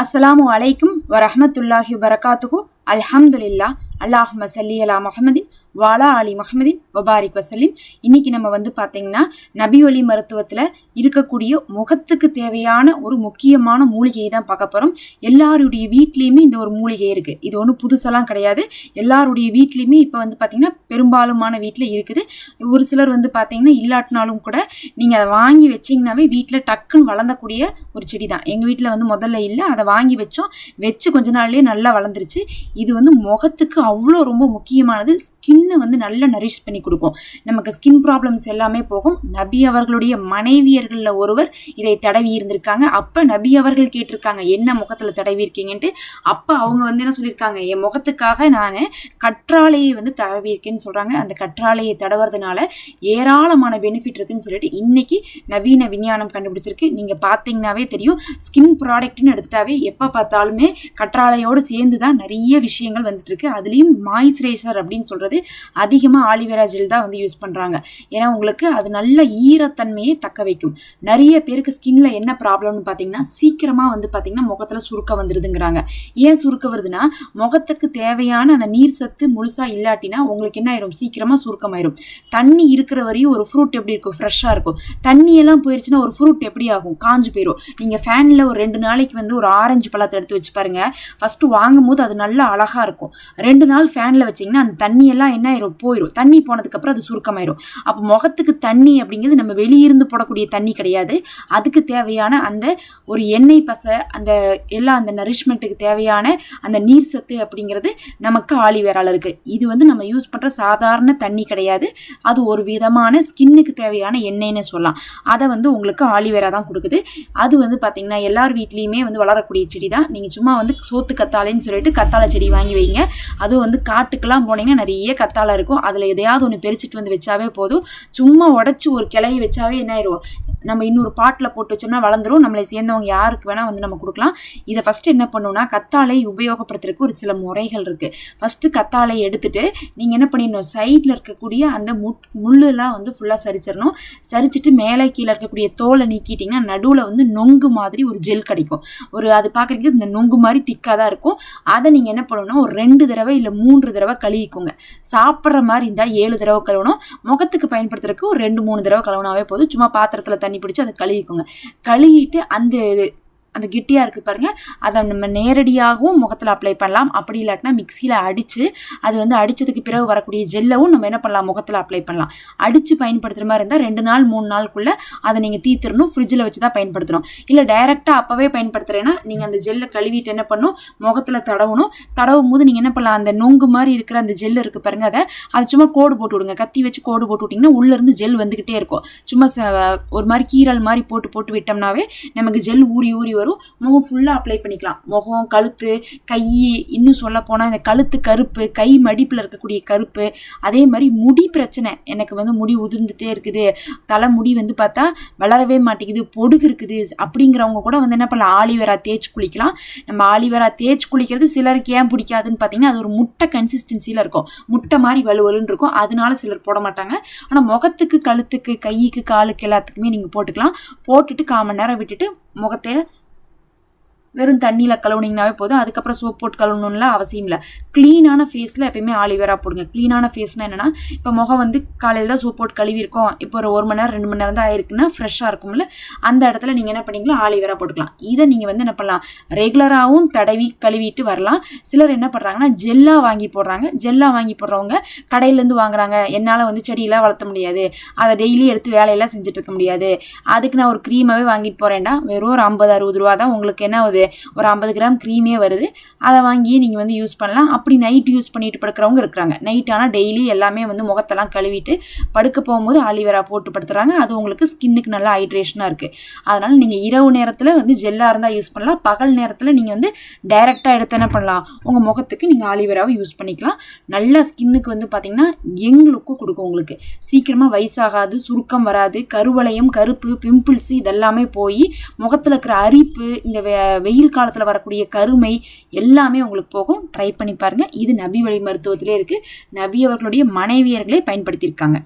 அஸ்ஸலாமு அலைக்கும் வரஹ்மத்துல்லாஹி வபரகாத்துஹு. அல்ஹம்துலில்லாஹ். அல்லாஹும்ம ஸல்லி அலா முஹம்மதின் வாலா அலி முஹம்மதின் வபாரிக் வசல்லிம். இன்னைக்கு நம்ம பார்த்தீங்கன்னா நபி வழி மருத்துவத்தில் இருக்கக்கூடிய முகத்துக்கு தேவையான ஒரு முக்கியமான மூலிகையை தான் பார்க்க போகிறோம். எல்லாருடைய வீட்லேயுமே இந்த ஒரு மூலிகை இருக்குது. இது ஒன்றும் புதுசெல்லாம் கிடையாது. எல்லாருடைய வீட்லேயுமே இப்போ பார்த்தீங்கன்னா பெரும்பாலுமான வீட்டில் இருக்குது. ஒரு சிலர் பார்த்தீங்கன்னா இல்லாட்டினாலும் கூட நீங்கள் அதை வாங்கி வச்சிங்கனாவே வீட்டில் டக்குன்னு வளர்ந்தக்கூடிய ஒரு செடி தான். எங்கள் வீட்டில் முதல்ல இல்லை, அதை வாங்கி வச்சு கொஞ்ச நாள்லேயே நல்லா வளர்ந்துருச்சு. இது முகத்துக்கு அவ்வளோ ரொம்ப முக்கியமானது. ஸ்கின்னை நல்லா நரிஷ் பண்ணி கொடுக்கும். நமக்கு ஸ்கின் ப்ராப்ளம்ஸ் எல்லாமே போகும். நபி அவர்களுடைய மனைவியர்களில் ஒருவர் இதை தடவி இருந்திருக்காங்க. அப்போ நபி அவர்கள் கேட்டிருக்காங்க, என்ன முகத்தில் தடவி இருக்கீங்கன்ட்டு. அப்போ அவங்க என்ன சொல்லியிருக்காங்க, என் முகத்துக்காக நான் கற்றாழையை தடவி இருக்கேன்னு சொல்கிறாங்க. அந்த கற்றாழையை தடவுறதுனால ஏராளமான பெனிஃபிட் இருக்குன்னு சொல்லிட்டு இன்னைக்கு நவீன விஞ்ஞானம் கண்டுபிடிச்சிருக்கு. நீங்கள் பார்த்தீங்கன்னாவே தெரியும், ஸ்கின் ப்ராடக்ட்னு எடுத்துட்டாவே எப்போ பார்த்தாலுமே கற்றாழையோடு சேர்ந்து தான் நிறைய விஷயங்கள் வந்துட்டு இருக்கு. அதுலேயும் மாய்ஸ்சரைசர் அப்படின்னு சொல்றது அதிகமாக ஆலிவேரா ஜெல் தான் யூஸ் பண்ணுறாங்க. ஏன்னா உங்களுக்கு அது நல்ல ஈரத்தன்மையை தக்க வைக்கும். நிறைய பேருக்கு ஸ்கின்ல என்ன ப்ராப்ளம்னு பார்த்தீங்கன்னா சீக்கிரமாக பார்த்தீங்கன்னா முகத்தில் சுருக்க வந்துருதுங்கிறாங்க. ஏன் சுருக்க வருதுன்னா, முகத்துக்கு தேவையான அந்த நீர் சத்து முழுசாக இல்லாட்டினா உங்களுக்கு என்ன ஆயிரும், சீக்கிரமாக சுருக்கமாயிரும். தண்ணி இருக்கிற வரையும் ஒரு ஃப்ரூட் எப்படி இருக்கும், ஃப்ரெஷ்ஷாக இருக்கும். தண்ணியெல்லாம் போயிடுச்சுன்னா ஒரு ஃப்ரூட் எப்படி ஆகும், காஞ்சு போயிடும். நீங்கள் ஃபேனில் ஒரு 2 நாளைக்கு ஒரு ஆரஞ்சு பழத்தை எடுத்து வச்சு பாருங்க. ஃபஸ்ட்டு வாங்கும் போது அது நல்லா அழகாக இருக்கும். 2 நாள் ஃபேனில் வச்சிங்கன்னா அந்த தண்ணியெல்லாம் என்ன ஆயிரும், போயிடும். தண்ணி போனதுக்கப்புறம் அது சுருக்கமாயிரும். அப்போ முகத்துக்கு தண்ணி அப்படிங்கிறது நம்ம வெளியிருந்து போடக்கூடிய தண்ணி கிடையாது. அதுக்கு தேவையான அந்த ஒரு எண்ணெய் பசை, அந்த அந்த நரிஷ்மெண்ட்டுக்கு தேவையான அந்த நீர் சத்து அப்படிங்கிறது நமக்கு ஆலிவேரால இருக்கு. இது நம்ம யூஸ் பண்ற சாதாரண தண்ணி கிடையாது. அது ஒரு விதமான ஸ்கின்னுக்கு தேவையான எண்ணெய்னு சொல்லலாம். அதை உங்களுக்கு ஆலிவேரா தான் கொடுக்குது. அது பார்த்தீங்கன்னா எல்லார் வீட்லேயுமே வளரக்கூடிய செடி தான். நீங்கள் சும்மா சோத்து கத்தாழைன்னு சொல்லிட்டு கத்தாழை செடி வாங்கி வைங்க. அதுவும் காட்டுக்கெல்லாம் போனீங்கன்னா நிறைய கத்தாழை இருக்கும். அதில் எதையாவது ஒன்று பறிச்சுட்டு வச்சாவே போதும். சும்மா உடச்சி ஒரு கிளையை வச்சாவே என்ன ஆயிரும், நம்ம இன்னொரு பாட்டில் போட்டு வச்சோம்னா வளர்ந்துரும். நம்மளை சேர்ந்தவங்க யாருக்கு வேணா நம்ம கொடுக்கலாம். இதை ஃபர்ஸ்ட் என்ன பண்ணணும்னா, கத்தாழை உபயோகப்படுத்துறதுக்கு ஒரு சில முறைகள் இருக்கு. ஃபர்ஸ்ட் கத்தாழை எடுத்துட்டு நீங்க என்ன பண்ணிடணும், சைட்ல இருக்கக்கூடிய அந்த முள்ளெல்லாம் ஃபுல்லா சரிச்சிடணும். சரிச்சுட்டு மேலே கீழே இருக்கக்கூடிய தோலை நீக்கிட்டீங்கன்னா நடுவில் நொங்கு மாதிரி ஒரு ஜெல் கிடைக்கும். அது பார்க்குறதுக்கு இந்த நொங்கு மாதிரி திக்காக தான் இருக்கும். அதை நீங்கள் என்ன பண்ணணும்னா ஒரு 2 தடவை இல்லை 3 தடவை கழுவிக்கோங்க. சாப்பிட்ற மாதிரி இருந்தால் 7 தடவை கழுவணும். முகத்துக்கு பயன்படுத்துறதுக்கு ஒரு 2-3 தடவை கழுவினாவே போதும். சும்மா பாத்திரத்தில் தண்ணி பிடிச்சி அதை கழுவிக்கோங்க. கழுவிட்டு அந்த கெட்டியாக இருக்குது பாருங்கள், அதை நம்ம நேரடியாகவும் முகத்தில் அப்ளை பண்ணலாம். அப்படி இல்லாட்டினா மிக்சியில் அடித்து அது அடித்ததுக்கு பிறகு வரக்கூடிய ஜெல்லவும் நம்ம என்ன பண்ணலாம், முகத்தில் அப்ளை பண்ணலாம். அடித்து பயன்படுத்துகிற மாதிரி இருந்தால் 2 நாள் 3 நாளுக்குள்ளே அதை நீங்கள் தீர்த்துடணும். ஃப்ரிட்ஜில் வச்சு தான் பயன்படுத்தணும். இல்லை டைரெக்டாக அப்போவே பயன்படுத்துகிறேன்னா நீங்கள் அந்த ஜெல்லை கழுவிட்டு என்ன பண்ணணும், முகத்தில் தடவணும். தடவும் போது நீங்கள் என்ன பண்ணலாம், அந்த நொங்கு மாதிரி இருக்கிற அந்த ஜெல் இருக்குது பாருங்கள், அதை சும்மா கோடு போட்டு விடுங்க. கத்தி வச்சு கோடு போட்டு விட்டிங்கன்னா உள்ளேருந்து ஜெல் வந்துக்கிட்டே இருக்கும். சும்மா ஒரு மாதிரி கீரல் மாதிரி போட்டு விட்டோம்னாவே நமக்கு ஜெல் ஊறி வரும். முகம் ஃபுல்லா அப்ளை பண்ணிக்கலாம். முகம், கழுத்து, கை, இன்னும் சொல்ல போனா இந்த கழுத்து கருப்பு, கை மடிப்புல இருக்கக்கூடிய கருப்பு, அதே மாதிரி முடி பிரச்சனை, எனக்கு முடி உதிர்ந்துட்டே இருக்குது, தலை முடி பார்த்தா வளரவே மாட்டேங்குது, பொடுகு இருக்குது அப்படிங்கிறவங்க கூட என்ன பண்ணலாம், ஆலிவேரா தேய்ச்சி குளிக்கலாம். நம்ம ஆலிவேரா தேய்ச்சி குளிக்கிறது சிலருக்கு ஏன் பிடிக்காதுன்னு பார்த்தீங்கன்னா, அது ஒரு முட்டை கன்சிஸ்டன்சியில் இருக்கும். முட்டை மாதிரி வலுவலுன்னு இருக்கும். அதனால சிலர் போட மாட்டாங்க. ஆனால் முகத்துக்கு, கழுத்துக்கு, கைக்கு, காலுக்கு எல்லாத்துக்குமே நீங்கள் போட்டுக்கலாம். போட்டுட்டு 1/4 மணி நேரம் விட்டுட்டு முகத்தை வெறும் தண்ணியில் கழுவுனீங்கனாவே போதும். அதுக்கப்புறம் சோப் போட்டு கழுவணும்ல அவசியம் இல்லை. க்ளீனான ஃபேஸில் எப்பயுமே ஆலிவேரா போடுங்க. க்ளீனான ஃபேஸ்னால் என்னென்னா, இப்போ முகம் காலையில் தான் சோப் போட்டு கழுவிருக்கோம், இப்போ ஒரு 1 மணி நேரம் 2 மணி நேரம் தான் ஆயிருக்குன்னா ஃப்ரெஷ்ஷாக இருக்கும்ல, அந்த இடத்துல நீங்கள் என்ன பண்ணிக்கலாம், ஆலிவேரா போட்டுக்கலாம். இதை நீங்கள் என்ன பண்ணலாம், ரெகுலராகவும் தடவி கழுவிட்டு வரலாம். சிலர் என்ன பண்ணுறாங்கன்னா ஜெல்லாக வாங்கி போடுறாங்க. ஜெல்லாக வாங்கி போடுறவங்க கடையிலேருந்து வாங்குறாங்க. என்னால் செடியெல்லாம் வளர்த்த முடியாது, அதை டெய்லி எடுத்து வேலையெல்லாம் செஞ்சுட்டு இருக்க முடியாது, அதுக்கு நான் ஒரு க்ரீமாகவே வாங்கிட்டு போகிறேன்டா, வெறும் ஒரு 50-60 ரூபா தான், உங்களுக்கு என்ன ஆகுது, ஒரு 50 கிராம் க்ரீமே வருது, அதை வாங்கி நீங்கள் யூஸ் பண்ணலாம். அப்படி நைட் யூஸ் பண்ணிட்டு படுக்கிறவங்க இருக்கிறாங்க. நைட் ஆனால் டெய்லி எல்லாமே முகத்தெல்லாம் கழுவிட்டு படுக்க போகும்போது ஆலிவேரா போட்டு படுத்துறாங்க. அது உங்களுக்கு ஸ்கின்னுக்கு நல்லா ஹைட்ரேஷனாக இருக்குது. அதனால் நீங்கள் இரவு நேரத்தில் ஜெல்லாக இருந்தால் யூஸ் பண்ணலாம். பகல் நேரத்தில் நீங்கள் டைரெக்டாக எடுத்து என்ன பண்ணலாம், உங்கள் முகத்துக்கு நீங்கள் ஆலிவேராவை யூஸ் பண்ணிக்கலாம். நல்லா ஸ்கின்னுக்கு பார்த்தீங்கன்னா யங் லுக்கு கொடுக்கும். உங்களுக்கு சீக்கிரமாக வயசாகாது, சுருக்கம் வராது, கருவளையம், கருப்பு, பிம்பிள்ஸ் இதெல்லாமே போய் முகத்தில் இருக்கிற அரிப்பு, இந்த வெயில் காலத்தில் வரக்கூடிய கருமை எல்லாமே உங்களுக்கு போகும். ட்ரை பண்ணி பாருங்க. இது நபி வழி மருத்துவத்திலே இருக்கு. நபி அவர்களுடைய மனைவியர்களே பயன்படுத்தியிருக்காங்க.